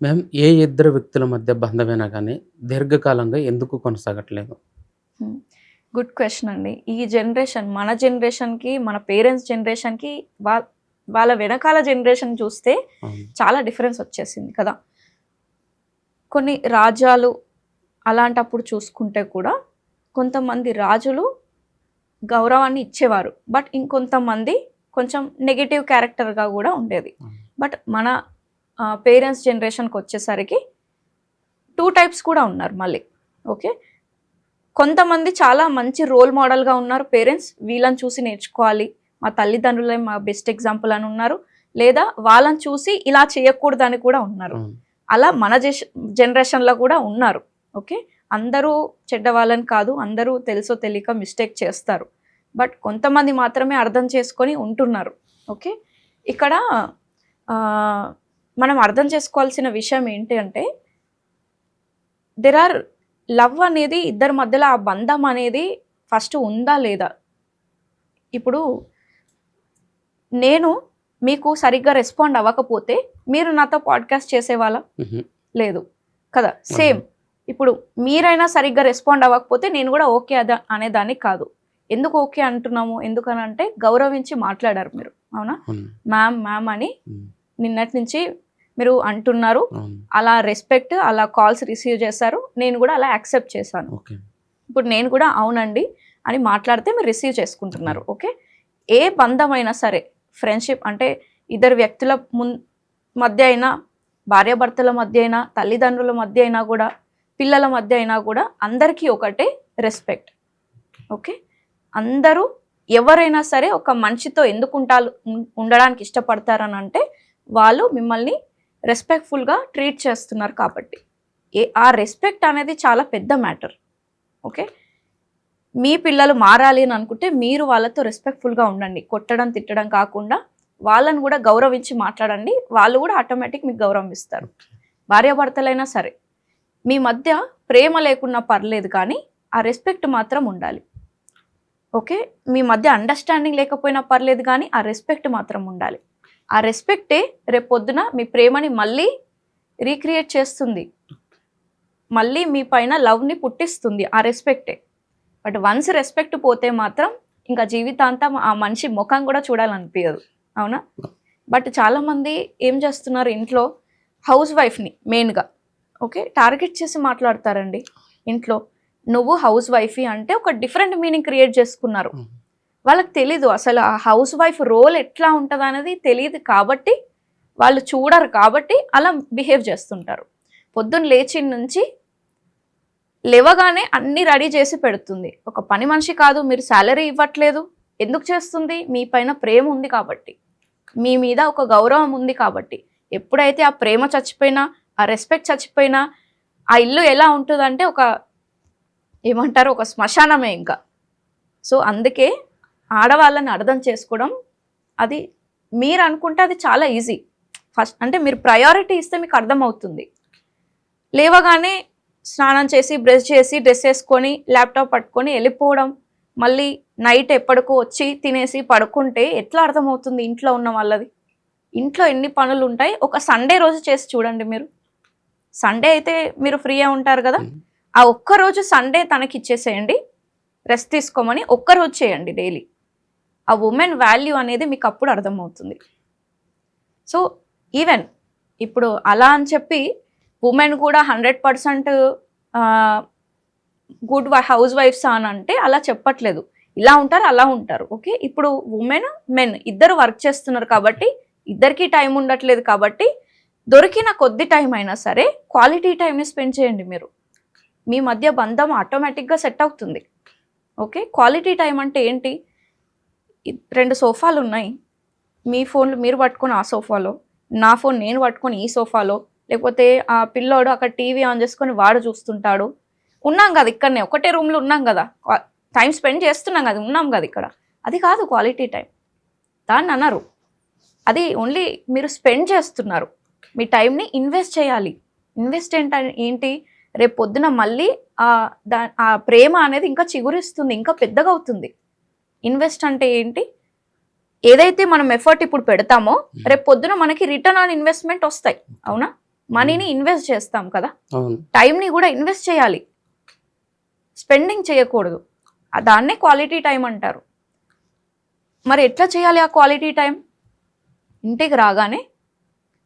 Ma'am, ఏ ఇద్దరు వ్యక్తుల మధ్య బంధమైనా గానీ దీర్ఘకాలంగా ఎందుకు కొనసాగట్లేదు? హ్మ్. గుడ్ క్వెషన్ అండి. ఈ జనరేషన్ మన జనరేషన్‌కి, మన పేరెంట్స్ జనరేషన్‌కి వా వాళ్ళ వెనకాల జనరేషన్ చూస్తే అవును. చాలా డిఫరెన్స్ వచ్చేసింది కదా! కొన్ని రాజ్యాలు అలాంటప్పుడు చూసుకుంటే కూడా కొంతమంది రాజులు గౌరవాన్ని ఇచ్చేవారు. బట్ ఇంకొంతమంది కొంచెం నెగెటివ్ క్యారెక్టర్‌గా గూడా ఉండేది. అవును. బట్ మన పేరెంట్స్ జనరేషన్‌కొచ్చేసరికి 2 టైప్స్ కూడా ఉన్నారు మళ్ళీ. ఓకే. కొంతమంది చాలా మంచి రోల్ మోడల్‌గా ఉన్నారు పేరెంట్స్. వీళ్ళని చూసి నేర్చుకోవాలి. మా తల్లిదండ్రులే మా బెస్ట్ ఎగ్జాంపుల్ అని ఉన్నారు. లేదా వాళ్ళని చూసి ఇలా చేయకూడదని కూడా ఉన్నారు. అవును. అలా మన జనరేషన్‌లో కూడా ఉన్నారు. ఓకే. అందరూ చెడ్డవాళ్ళని కాదు. అందరూ తెలుసో తెలియక మిస్టేక్ చేస్తారు. బట్ కొంతమంది మాత్రమే అర్థం చేసుకొని ఉంటున్నారు. ఓకే. ఇక్కడ మనం అర్థం చేసుకోవాల్సిన విషయం ఏంటి అంటే దెర్ ఆర్ లవ్ అనేది ఇద్దరి మధ్యలో ఆ బంధం అనేది ఫస్ట్ ఉందా లేదా? ఇప్పుడు నేను మీకు సరిగ్గా రెస్పాండ్ అవ్వకపోతే మీరు నాతో పాడ్‌కాస్ట్ చేసేవాళ్ళా? హుహు. లేదు. కదా! అవును. సేమ్. ఇప్పుడు మీరైనా సరిగ్గా రెస్పాండ్ అవ్వకపోతే నేను గూడా ఓకే అనేదాన్ని కాదు. ఎందుకు ఓకే అంటున్నాము? ఎందుకనంటే గౌరవించి మాట్లాడారు మీరు. అవునా? అవును. మ్యామ్ అని హ్మ్. నిన్నటి నుంచి మీరు అంటున్నారు. అవును. అలా రెస్పెక్ట్, అలా కాల్స్ రిసీవ్ చేశారు. నేను గూడా అలా యాక్సెప్ట్ చేశాను. ఓకే. ఇప్పుడు నేను కూడా అవునండి అని మాట్లాడితే మీరు రిసీవ్ చేసుకుంటున్నారు. ఓకే. ఏ బంధమైనా సరే ఫ్రెండ్‌షిప్ అంటే ఇద్దరు వ్యక్తుల మధ్య అయినా, భార్యాభర్తల మధ్య అయినా, తల్లిదండ్రుల మధ్య అయినా కూడా, పిల్లల మధ్య అయినా కూడా అందరికీ ఒకటే రెస్పెక్ట్. ఓకే. అందరూ ఎవరైనా సరే ఒక మనిషితో ఎందుకు ఉండడానికి ఇష్టపడతారని అంటే వాళ్ళు మిమ్మల్ని రెస్పెక్ట్‌ఫుల్‌గా ట్రీట్ చేస్తున్నారు కాబట్టి. ఆ రెస్పెక్ట్ అనేది చాలా పెద్ద మ్యాటర్. ఓకే. మీ పిల్లలు మారాలి అని అనుకుంటే మీరు వాళ్ళతో రెస్పెక్ట్‌ఫుల్‌గా ఉండండి. కొట్టడం, తిట్టడం కాకుండా వాళ్ళని కూడా గౌరవించి మాట్లాడండి. వాళ్ళు కూడా ఆటోమేటిక్ మీకు గౌరవం ఇస్తారు. భార్యాభర్తలైనా సరే మీ మధ్య ప్రేమ లేకున్నా పర్లేదు కానీ ఆ రెస్పెక్ట్ మాత్రం ఉండాలి. ఓకే. మీ మధ్య అండర్‌స్టాండింగ్ లేకపోయినా పర్లేదు కానీ ఆ రెస్పెక్ట్ మాత్రం ఉండాలి. ఆ రెస్పెక్టే రేపొద్దున మీ ప్రేమని మళ్ళీ రీక్రియేట్ చేస్తుంది. మళ్ళీ మీ పైన లవ్‌ని పుట్టిస్తుంది ఆ రెస్పెక్టే. బట్ వన్స్ రెస్పెక్ట్ పోతే మాత్రం ఇంకా జీవితాంతం ఆ మనిషి ముఖం కూడా చూడాలనిపించదు. అవునా? బట్ చాలామంది ఏం చేస్తున్నారు ఇంట్లో హౌస్ వైఫ్‌ని మెయిన్‌గా ఓకే. టార్గెట్ చేసి మాట్లాడతారండి ఇంట్లో. నువ్వు హౌస్ వైఫీ అంటే ఒక డిఫరెంట్ మీనింగ్ క్రియేట్ చేసుకున్నారు. వాళ్ళకి తెలీదు అసలు ఆ హౌస్ వైఫ్ రోల్ ఎట్లా ఉంటదనేది తెలీదు కాబట్టి వాళ్ళు చూడరు కాబట్టి అలా బిహేవ్ చేస్తుంటారు. పొద్దున్న లేచి నుంచి లేవగానే అన్నీ రెడీ చేసి పెడుతుంది. ఒక పని మనిషి కాదు. మీరు సాలరీ ఇవ్వట్లేదు. ఎందుకు చేస్తుంది? మీ పైన ప్రేమ ఉంది కాబట్టి. మీ మీద ఒక గౌరవం ఉంది కాబట్టి. ఎప్పుడైతే ఆ ప్రేమ చచ్చిపోయినా, ఆ రెస్పెక్ట్ చచ్చిపోయినా, ఆ ఇల్లు ఎలా ఉంటదంటే ఏమంటారు ఒక శ్మశానమే ఇంకా. సో, అందుకే ఆడవాళ్ళని అర్థం చేసుకోవడం అది మీరు అనుకుంటే అది చాలా ఈజీ. ఫస్ట్ అంటే మీరు ప్రయారిటీ ఇస్తే మీకు అర్థమవుతుంది. లేవగానే స్నానం చేసి, బ్రష్ చేసి, డ్రెస్ వేసుకొని, ల్యాప్‌టాప్ పట్టుకొని వెళ్ళిపోవడం. మళ్ళీ నైట్ ఎప్పటికో వచ్చి తినేసి పడుకుంటే ఎట్లా అర్థమవుతుంది ఇంట్లో ఉన్న వాళ్ళది? ఇంట్లో ఎన్ని పనులుంటాయి. ఒక సండే రోజు చేసి చూడండి మీరు. సండే అయితే మీరు ఫ్రీగా ఉంటారు కదా! ఆ ఒక్కరోజు సండే తనకిచ్చేసేయండి. రెస్ట్ తీసుకోమని ఒక్కరోజు చేయండి డైలీ. ఆ వుమెన్ వాల్యూ అనేది మీకు అప్పుడు అర్థమవుతుంది. సో, ఈవెన్ ఇప్పుడు అలా అని చెప్పి వుమెన్ కూడా 100% గుడ్ హౌస్ వైఫ్స్ అని అంటే అలా చెప్పట్లేదు. ఇలా ఉంటారు, అలా ఉంటారు. ఓకే. ఇప్పుడు వుమెన్, మెన్ ఇద్దరు వర్క్ చేస్తున్నారు కాబట్టి ఇద్దరికీ టైం ఉండట్లేదు కాబట్టి దొరికిన కొద్ది టైం అయినా సరే క్వాలిటీ టైంని స్పెండ్ చేయండి మీరు. మీ మధ్య బంధం ఆటోమేటిక్‌గా సెట్ అవుతుంది. ఓకే. క్వాలిటీ టైం అంటే ఏంటి? 2 సోఫాలు ఉన్నాయి. మీ ఫోన్‌లు మీరు పట్టుకొని ఆ సోఫాలో, నా ఫోన్ నేను పట్టుకొని ఈ సోఫాలో, లేకపోతే ఆ పిల్లోడు అక్కడ టీవీ ఆన్ చేసుకొని వాడు చూస్తుంటాడు. ఉన్నాం కదా ఇక్కడనే ఒకటే రూమ్‌లో ఉన్నాం కదా! టైం స్పెండ్ చేస్తున్నాం కదా! ఉన్నాం కదా ఇక్కడ. అది కాదు క్వాలిటీ టైం. దాన్ని అనరు. అది ఓన్లీ మీరు స్పెండ్ చేస్తున్నారు. మీ టైంని ఇన్వెస్ట్ చేయాలి. ఇన్వెస్ట్ ఏంటి? రేపు పొద్దున మళ్ళీ ఆ ప్రేమ అనేది ఇంకా చిగురిస్తుంది. ఇంకా పెద్దగా అవుతుంది. ఇన్వెస్ట్ అంటే ఏంటి? ఏదైతే మనం ఎఫర్ట్ ఇప్పుడు పెడతామో రేపు పొద్దున మనకి రిటర్న్ ఆన్ ఇన్వెస్ట్‌మెంట్ వస్తాయి. అవునా? మనీని ఇన్వెస్ట్ చేస్తాం కదా, అవును. టైంని కూడా ఇన్వెస్ట్ చేయాలి, స్పెండింగ్ చేయకూడదు. దాన్నే క్వాలిటీ టైం అంటారు. మరి ఎట్లా చేయాలి ఆ క్వాలిటీ టైం? ఇంటికి రాగానే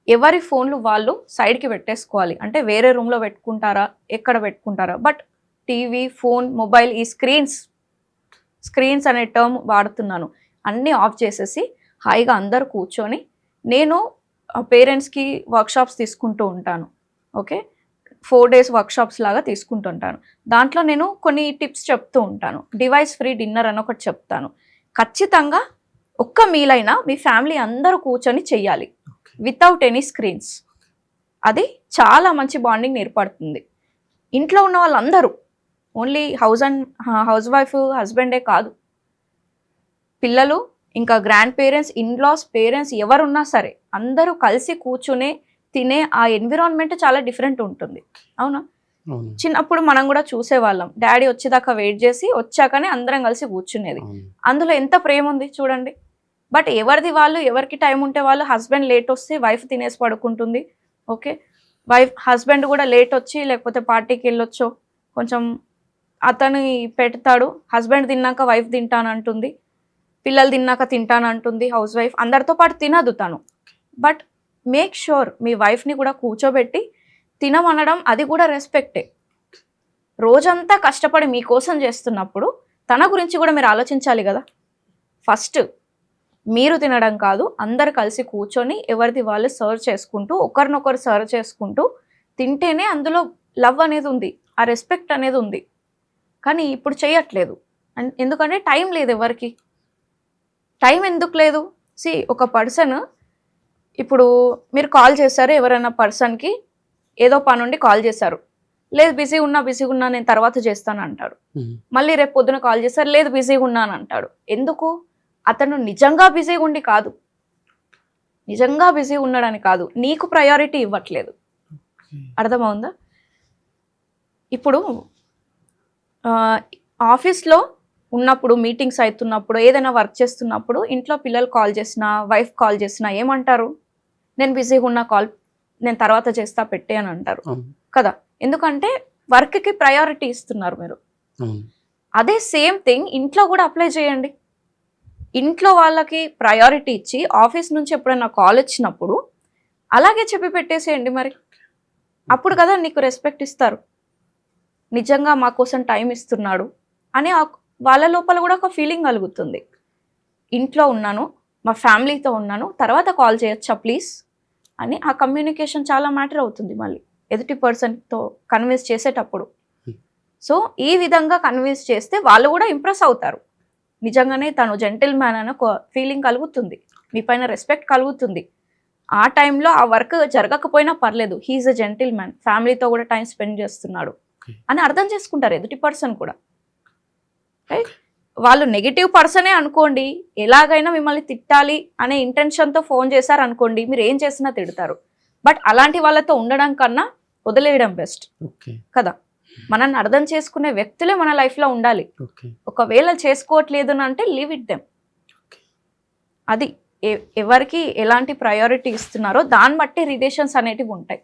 ఎవరి ఫోన్లు వాళ్ళు సైడ్కి పెట్టేసుకోవాలి. అంటే వేరే రూమ్లో పెట్టుకుంటారా, ఎక్కడ పెట్టుకుంటారా, బట్ టీవీ, ఫోన్, మొబైల్, ఈ స్క్రీన్స్ అనే టర్మ్ వాడుతున్నాను, అన్నీ ఆఫ్ చేసేసి హాయిగా అందరు కూర్చొని, నేను పేరెంట్స్కి వర్క్షాప్స్ తీసుకుంటూ ఉంటాను. ఓకే, 4 days వర్క్షాప్స్ లాగా తీసుకుంటుంటాను. దాంట్లో నేను కొన్ని టిప్స్ చెప్తూ ఉంటాను. డివైస్ ఫ్రీ డిన్నర్ అని ఒకటి చెప్తాను. ఖచ్చితంగా ఒక్క మీలైనా మీ ఫ్యామిలీ అందరూ కూర్చొని చెయ్యాలి వితౌట్ ఎనీ స్క్రీన్స్. అది చాలా మంచి బాండింగ్ ఏర్పడుతుంది. ఇంట్లో ఉన్న వాళ్ళందరూ, ఓన్లీ హౌస్ వైఫ్ హస్బెండే కాదు, పిల్లలు, ఇంకా గ్రాండ్ పేరెంట్స్, ఇన్లాస్, పేరెంట్స్ ఎవరున్నా సరే అందరూ కలిసి కూర్చునే తినే ఆ ఎన్విరాన్మెంట్ చాలా డిఫరెంట్ ఉంటుంది. అవునా? చిన్నప్పుడు మనం కూడా చూసేవాళ్ళం, డాడీ వచ్చేదాకా వెయిట్ చేసి వచ్చాకనే అందరం కలిసి కూర్చునేది. అందులో ఎంత ప్రేమ ఉంది చూడండి. బట్ ఎవరిది వాళ్ళు, ఎవరికి టైం ఉంటే వాళ్ళు, హస్బెండ్ లేట్ వస్తే వైఫ్ తినేసి పడుకుంటుంది. ఓకే, హస్బెండ్ కూడా లేట్ వచ్చి లేకపోతే పార్టీకి వెళ్ళొచ్చో కొంచెం అతను పెడతాడు, హస్బెండ్ తిన్నాక వైఫ్ తింటానంటుంది, పిల్లలు తిన్నాక తింటానంటుంది హౌస్ వైఫ్, అందరితో పాటు తినదు తను. బట్ మేక్ షూర్ మీ వైఫ్ని కూడా కూర్చోబెట్టి తినమనడం, అది కూడా రెస్పెక్టే. రోజంతా కష్టపడి మీకోసం చేస్తున్నప్పుడు తన గురించి కూడా మీరు ఆలోచించాలి కదా. ఫస్ట్ మీరు తినడం కాదు, అందరు కలిసి కూర్చొని ఎవరిది వాళ్ళు సర్వ్ చేసుకుంటూ, ఒకరినొకరు సర్వ్ చేసుకుంటూ తింటేనే అందులో లవ్ అనేది ఉంది, ఆ రెస్పెక్ట్ అనేది ఉంది. కానీ ఇప్పుడు చేయట్లేదు. ఎందుకంటే టైం లేదు ఎవరికి. టైం ఎందుకు లేదు? ఒక పర్సన్, ఇప్పుడు మీరు కాల్ చేశారు ఎవరైనా పర్సన్కి, ఏదో పని ఉండి కాల్ చేశారు, లేదు బిజీగా ఉన్నా నేను తర్వాత చేస్తాను అంటాడు. మళ్ళీ రేపు పొద్దున కాల్ చేశారు, లేదు బిజీగా ఉన్నాను అంటాడు. ఎందుకు? అతను నిజంగా బిజీగా ఉండి కాదు, నిజంగా బిజీ ఉన్నాడని కాదు, నీకు ప్రయారిటీ ఇవ్వట్లేదు. అర్థమవుందా? ఇప్పుడు ఆఫీస్లో ఉన్నప్పుడు, మీటింగ్స్ అవుతున్నప్పుడు, ఏదైనా వర్క్ చేస్తున్నప్పుడు, ఇంట్లో పిల్లలు కాల్ చేసినా, వైఫ్ కాల్ చేసినా ఏమంటారు? నేను బిజీగా ఉన్న, కాల్ నేను తర్వాత చేస్తా, పెట్టే అని అంటారు కదా. ఎందుకంటే వర్క్కి ప్రయారిటీ ఇస్తున్నారు మీరు. అదే సేమ్ థింగ్ ఇంట్లో కూడా అప్లై చేయండి. ఇంట్లో వాళ్ళకి ప్రయారిటీ ఇచ్చి ఆఫీస్ నుంచి ఎప్పుడైనా కాల్ వచ్చినప్పుడు అలాగే చెప్పి పెట్టేసేయండి మరి. అప్పుడు కదా నీకు రెస్పెక్ట్ ఇస్తారు, నిజంగా మా కోసం టైం ఇస్తున్నాడు అని వాళ్ళ లోపల కూడా ఒక ఫీలింగ్ కలుగుతుంది. ఇంట్లో ఉన్నాను, మా ఫ్యామిలీతో ఉన్నాను, తర్వాత కాల్ చేయొచ్చా ప్లీజ్ అని ఆ కమ్యూనికేషన్ చాలా మ్యాటర్ అవుతుంది మళ్ళీ ఎదుటి పర్సన్తో కన్విన్స్ చేసేటప్పుడు. సో ఈ విధంగా కన్విన్స్ చేస్తే వాళ్ళు కూడా ఇంప్రెస్ అవుతారు. నిజంగానే తను జెంటిల్ మ్యాన్ అని ఒక ఫీలింగ్ కలుగుతుంది, మీ పైన రెస్పెక్ట్ కలుగుతుంది. ఆ టైంలో ఆ వర్క్ జరగకపోయినా పర్లేదు, హీఈస్ అ జెంటిల్ మ్యాన్, ఫ్యామిలీతో కూడా టైం స్పెండ్ చేస్తున్నాడు అని అర్థం చేసుకుంటారు ఎదుటి పర్సన్ కూడా. వాళ్ళు నెగిటివ్ పర్సనే అనుకోండి, ఎలాగైనా మిమ్మల్ని తిట్టాలి అనే ఇంటెన్షన్తో ఫోన్ చేశారు అనుకోండి, మీరు ఏం చేసినా తిడతారు. బట్ అలాంటి వాళ్ళతో ఉండడం కన్నా వదిలేయడం బెస్ట్ కదా. మనల్ని అర్థం చేసుకునే వ్యక్తులే మన లైఫ్లో ఉండాలి. ఒకవేళ చేసుకోవట్లేదు అంటే లీవ్ ఇట్ దెమ్. అది ఎవరికి ఎలాంటి ప్రయారిటీ ఇస్తున్నారో దాన్ని బట్టి రిలేషన్స్ అనేటివి ఉంటాయి.